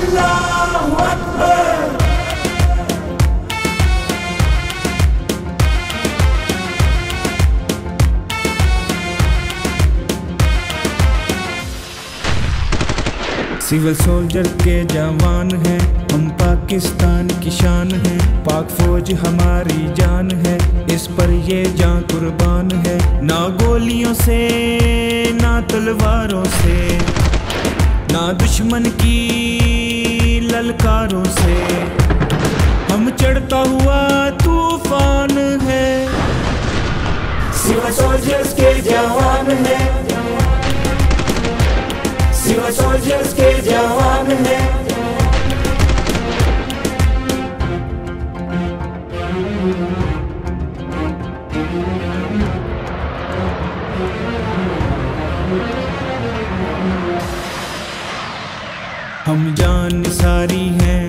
अल्लाहु Akbar. Civil soldier के जवान हैं हम, पाकिस्तान की शान है। पाक फौज हमारी जान है, इस पर ये जान कुर्बान है। ना गोलियों से ना तलवारों से, ना दुश्मन की ललकारों से, हम चढ़ता हुआ तूफान है। सिविल सोल्जर्स के जवान है, सिविल सोल्जर्स के जवान है। हम जान सारी हैं,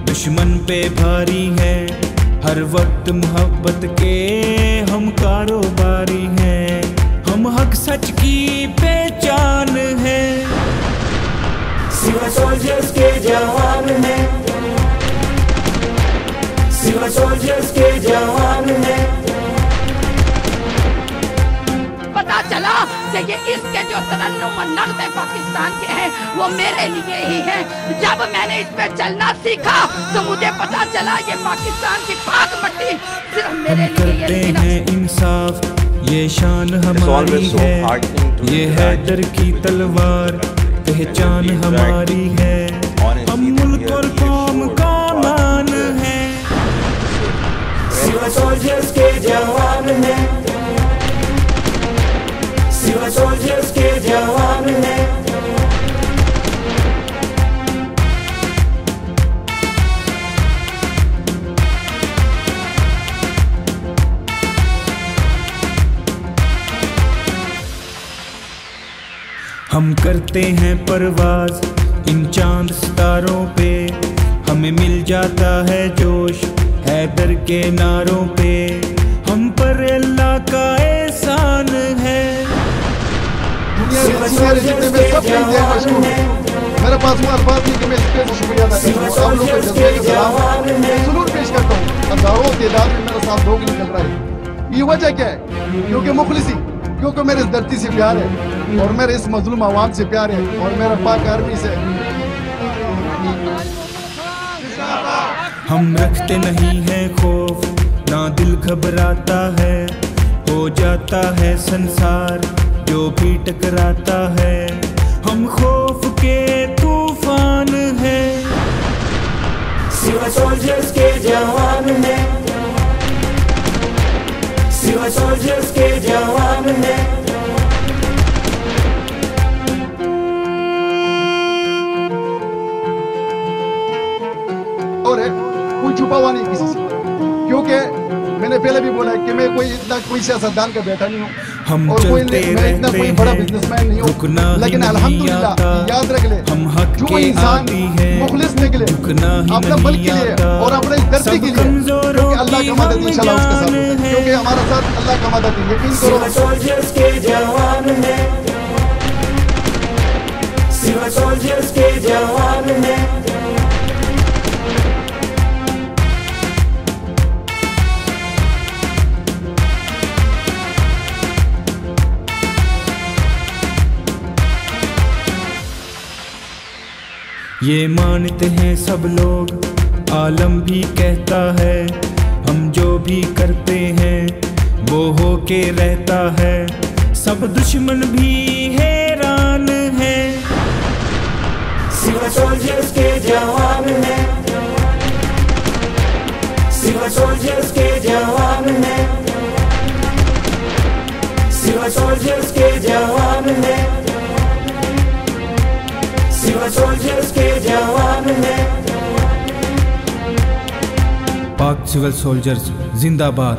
दुश्मन पे भारी हैं। हर वक्त मोहब्बत के हम कारोबारी हैं। हम हक सच की पहचान है। सिविल सोल्जर्स के जवान है, सिविल सोल्जर्स के जवान है। पता चला कि ये इसके जो तरन्नुम और नग़्मे पाकिस्तान के हैं वो मेरे लिए ही हैं। जब मैंने इस पे चलना सीखा तो मुझे पता चला ये पाकिस्तान की पाक मट्टी सिर्फ मेरे लिए करते हैं इंसाफ, ये शान हमारी है। ये हैदर की तलवार पहचान हमारी है। हम मुल्क और कौम का मान है। सिविल सोल्जर्स के जवान है, सिविल सोल्जर्स के जवान है। हम करते हैं परवाज इन चांद सितारों पे, हमें मिल जाता है जोश हैदर के नारों पे। हम पर अल्लाह का एहसान है। मेरे पास वो अल्फाज नहीं कि मैं इसके शुक्रिया अदा करूं। आप लोगों के जज्बे के खिलाफ ज़रूर पेश करता हूँ। हज़ारों तादाद में मेरा साथ लोग निकल रहा है। ये वजह क्या है? क्योंकि मुखलिसी, क्योंकि मेरे इस धरती से प्यार है और मेरे इस मजलूम आवाम से प्यार है और मेरा पाक आर्मी से। हम रखते नहीं हैं खौफ, ना दिल घबराता है। हो जाता है संसार जो भी टकराता है। हम खौफ के तूफान है। सिविल सोल्जर्स के जवान है, सिविल सोल्जर्स के जवान है। और कोई छुपा हुआ नहीं किसी से, क्योंकि मैंने पहले भी बोला है कि मैं कोई सियासतदान का बेटा नहीं हूँ और मैं इतना कोई बड़ा बिजनेसमैन नहीं हूँ। लेकिन अल्हम्दुलिल्लाह याद रख ले, जो इंसान मुखलिस निकले अपने मुल्क के लिए और अपने इस धरती के लिए, क्योंकि अल्लाह का मदद इंशाल्लाह उसके साथ होता है। क्योंकि हमारा साथ अल्लाह का मदद है, यकीन करो। सिविल सोल्जर्स के जवान है, सिविल सोल्जर्स के जवान है। ये मानते हैं सब लोग, आलम भी कहता है। हम जो भी करते हैं वो होके रहता है। सब दुश्मन भी हैरान है। सिविल सोल्जर्स के जवान है, सिविल सोल्जर्स के जवान है, सिविल सोल्जर्स के जवान है, सिविल सोल्जर्स के जवान है। पाक सिविल सोल्जर्स जिंदाबाद,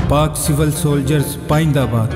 पाक सिविल सोल्जर्स पाइंदाबाद।